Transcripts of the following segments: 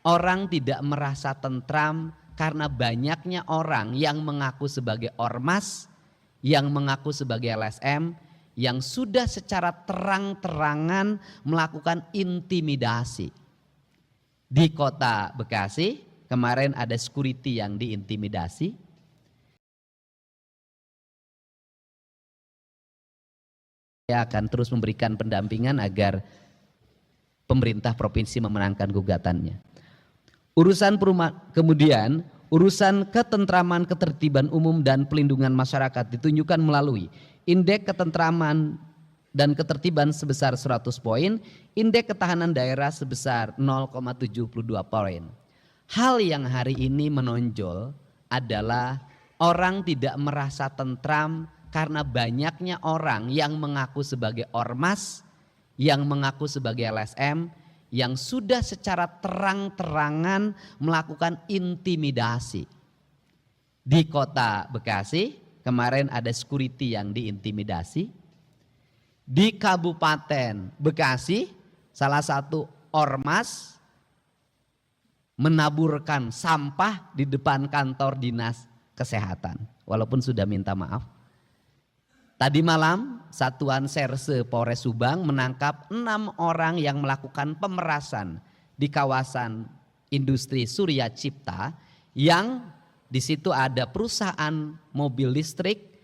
Orang tidak merasa tentram karena banyaknya orang yang mengaku sebagai ormas, yang mengaku sebagai LSM, yang sudah secara terang-terangan melakukan intimidasi. Di kota Bekasi kemarin ada security yang diintimidasi. Saya akan terus memberikan pendampingan agar pemerintah provinsi memenangkan gugatannya. Kemudian urusan ketentraman, ketertiban umum dan pelindungan masyarakat ditunjukkan melalui indeks ketentraman dan ketertiban sebesar 100 poin, indeks ketahanan daerah sebesar 0,72 poin. Hal yang hari ini menonjol adalah orang tidak merasa tentram karena banyaknya orang yang mengaku sebagai ormas, yang mengaku sebagai LSM, yang sudah secara terang-terangan melakukan intimidasi. Di kota Bekasi kemarin ada security yang diintimidasi. Di Kabupaten Bekasi salah satu ormas menaburkan sampah di depan kantor dinas kesehatan walaupun sudah minta maaf. Tadi malam Satuan Serse Polres Subang menangkap 6 orang yang melakukan pemerasan di kawasan industri Surya Cipta, yang di situ ada perusahaan mobil listrik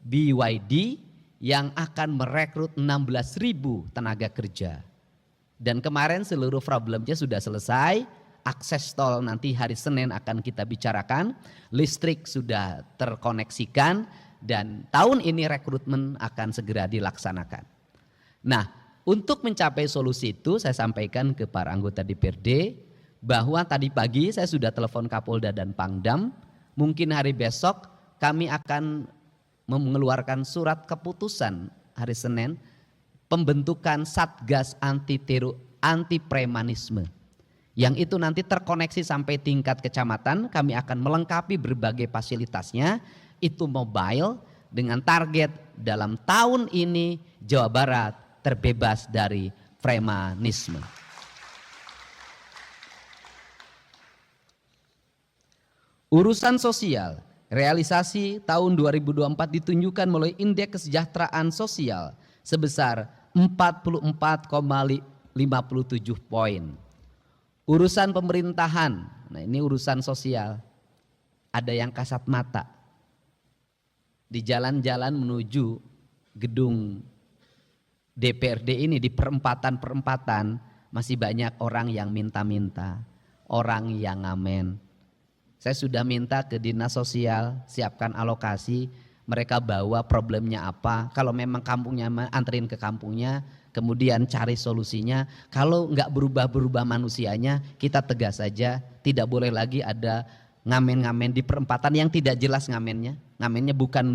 BYD yang akan merekrut 16.000 tenaga kerja. Dan kemarin seluruh problemnya sudah selesai, akses tol nanti hari Senin akan kita bicarakan, listrik sudah terkoneksikan, dan tahun ini rekrutmen akan segera dilaksanakan. Nah, untuk mencapai solusi itu saya sampaikan ke para anggota DPRD bahwa tadi pagi saya sudah telepon Kapolda dan Pangdam, mungkin hari besok kami akan mengeluarkan surat keputusan hari Senin pembentukan Satgas anti premanisme. Yang itu nanti terkoneksi sampai tingkat kecamatan, kami akan melengkapi berbagai fasilitasnya. Itu mobile dengan target dalam tahun ini Jawa Barat terbebas dari premanisme. Urusan sosial, realisasi tahun 2024 ditunjukkan melalui indeks kesejahteraan sosial sebesar 44,57 poin. Urusan pemerintahan, nah ini urusan sosial, ada yang kasat mata. Di jalan-jalan menuju gedung DPRD ini di perempatan-perempatan masih banyak orang yang minta-minta, orang yang ngamen. Saya sudah minta ke dinas sosial siapkan alokasi, mereka bawa problemnya apa, kalau memang kampungnya anterin ke kampungnya, kemudian cari solusinya. Kalau nggak berubah-berubah manusianya, kita tegas saja, tidak boleh lagi ada ngamen-ngamen di perempatan yang tidak jelas ngamennya. Ngamennya bukan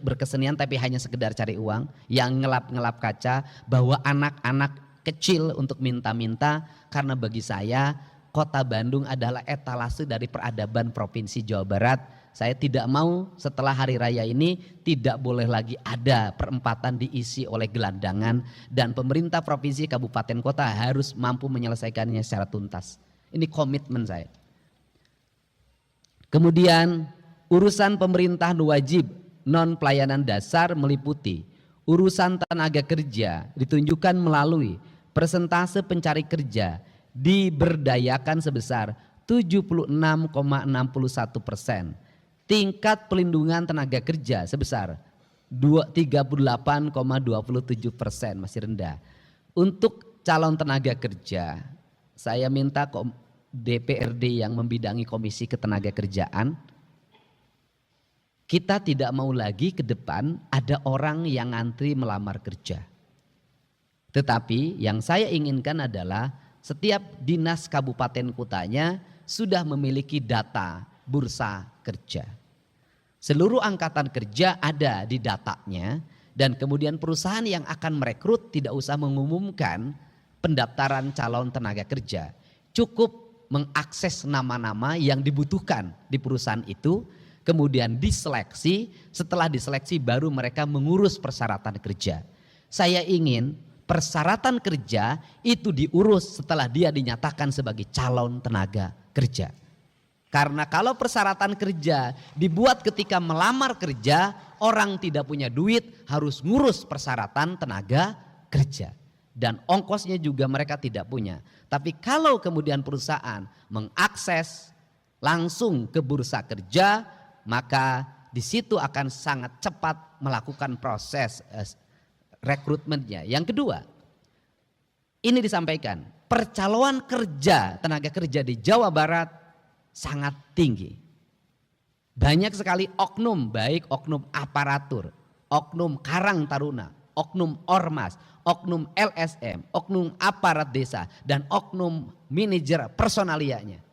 berkesenian tapi hanya sekedar cari uang, yang ngelap-ngelap kaca, bawa anak-anak kecil untuk minta-minta. Karena bagi saya kota Bandung adalah etalase dari peradaban Provinsi Jawa Barat. Saya tidak mau setelah hari raya ini tidak boleh lagi ada perempatan diisi oleh gelandangan, dan pemerintah provinsi, kabupaten, kota harus mampu menyelesaikannya secara tuntas. Ini komitmen saya. Kemudian urusan pemerintahan wajib non pelayanan dasar meliputi urusan tenaga kerja ditunjukkan melalui persentase pencari kerja diberdayakan sebesar 76,61%, tingkat pelindungan tenaga kerja sebesar 38,27%, masih rendah. Untuk calon tenaga kerja, saya minta DPRD yang membidangi Komisi Ketenagakerjaan, kita tidak mau lagi ke depan ada orang yang ngantri melamar kerja. Tetapi yang saya inginkan adalah setiap dinas kabupaten kotanya sudah memiliki data bursa kerja. Seluruh angkatan kerja ada di datanya, dan kemudian perusahaan yang akan merekrut tidak usah mengumumkan pendaftaran calon tenaga kerja. Cukup mengakses nama-nama yang dibutuhkan di perusahaan itu, kemudian diseleksi, setelah diseleksi baru mereka mengurus persyaratan kerja. Saya ingin persyaratan kerja itu diurus setelah dia dinyatakan sebagai calon tenaga kerja. Karena kalau persyaratan kerja dibuat ketika melamar kerja, orang tidak punya duit harus ngurus persyaratan tenaga kerja. Dan ongkosnya juga mereka tidak punya. Tapi kalau kemudian perusahaan mengakses langsung ke bursa kerja, maka di situ akan sangat cepat melakukan proses rekrutmennya. Yang kedua, ini disampaikan, percaloan kerja, tenaga kerja di Jawa Barat sangat tinggi. Banyak sekali oknum, baik oknum aparatur, oknum karang taruna, oknum ormas, oknum LSM, oknum aparat desa, dan oknum manajer personalianya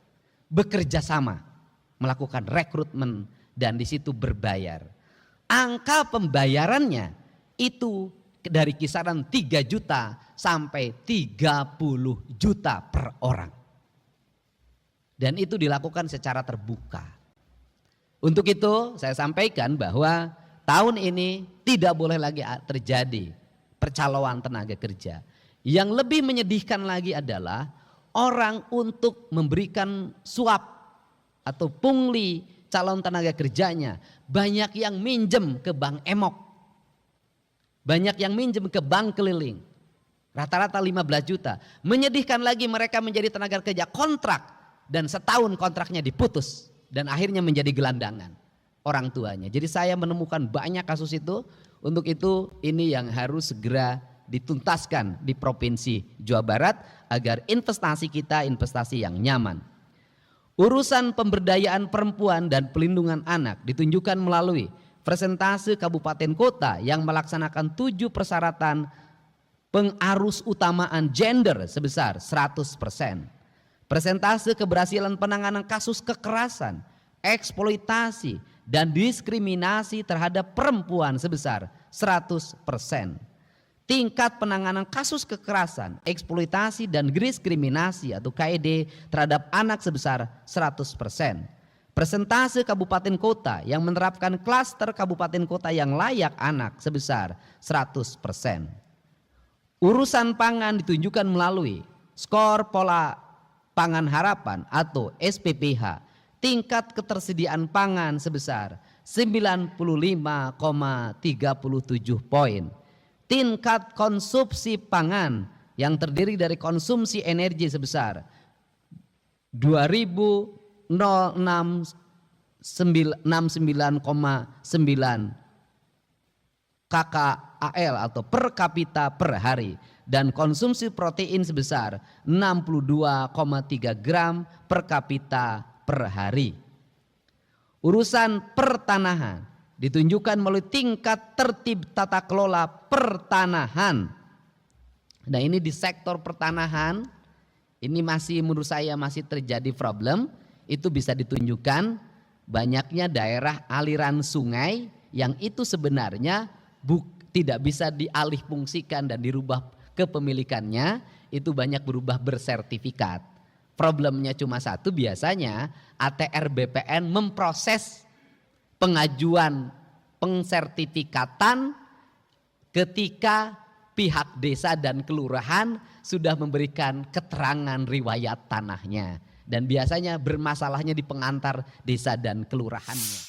bekerja sama melakukan rekrutmen dan di situ berbayar. Angka pembayarannya itu dari kisaran 3 juta sampai 30 juta per orang. Dan itu dilakukan secara terbuka. Untuk itu saya sampaikan bahwa tahun ini tidak boleh lagi terjadi percaloan tenaga kerja. Yang lebih menyedihkan lagi adalah orang untuk memberikan suap atau pungli calon tenaga kerjanya. Banyak yang minjem ke bank emok. Banyak yang minjem ke bank keliling. Rata-rata 15 juta. Menyedihkan lagi mereka menjadi tenaga kerja kontrak. Dan setahun kontraknya diputus. Dan akhirnya menjadi gelandangan orang tuanya. Jadi saya menemukan banyak kasus itu. Untuk itu ini yang harus segera dituntaskan di Provinsi Jawa Barat. Agar investasi kita investasi yang nyaman. Urusan pemberdayaan perempuan dan pelindungan anak ditunjukkan melalui persentase kabupaten kota yang melaksanakan 7 persyaratan pengarus utamaan gender sebesar 100%. Persentase keberhasilan penanganan kasus kekerasan, eksploitasi, dan diskriminasi terhadap perempuan sebesar 100%. Tingkat penanganan kasus kekerasan, eksploitasi, dan diskriminasi atau KED terhadap anak sebesar 100%. Persentase kabupaten kota yang menerapkan klaster kabupaten kota yang layak anak sebesar 100%. Urusan pangan ditunjukkan melalui skor pola pangan harapan atau SPPH. Tingkat ketersediaan pangan sebesar 95,37 poin. Tingkat konsumsi pangan yang terdiri dari konsumsi energi sebesar 2.069,9 KKAL atau per kapita per hari dan konsumsi protein sebesar 62,3 gram per kapita per hari. Urusan pertanahan ditunjukkan melalui tingkat tertib tata kelola pertanahan. Nah ini di sektor pertanahan ini masih menurut saya masih terjadi problem. Itu bisa ditunjukkan banyaknya daerah aliran sungai yang itu sebenarnya tidak bisa dialih fungsikan dan dirubah kepemilikannya, itu banyak berubah bersertifikat. Problemnya cuma satu, biasanya ATR BPN memproses pengajuan pengsertifikatan ketika pihak desa dan kelurahan sudah memberikan keterangan riwayat tanahnya. Dan biasanya bermasalahnya di pengantar desa dan kelurahannya.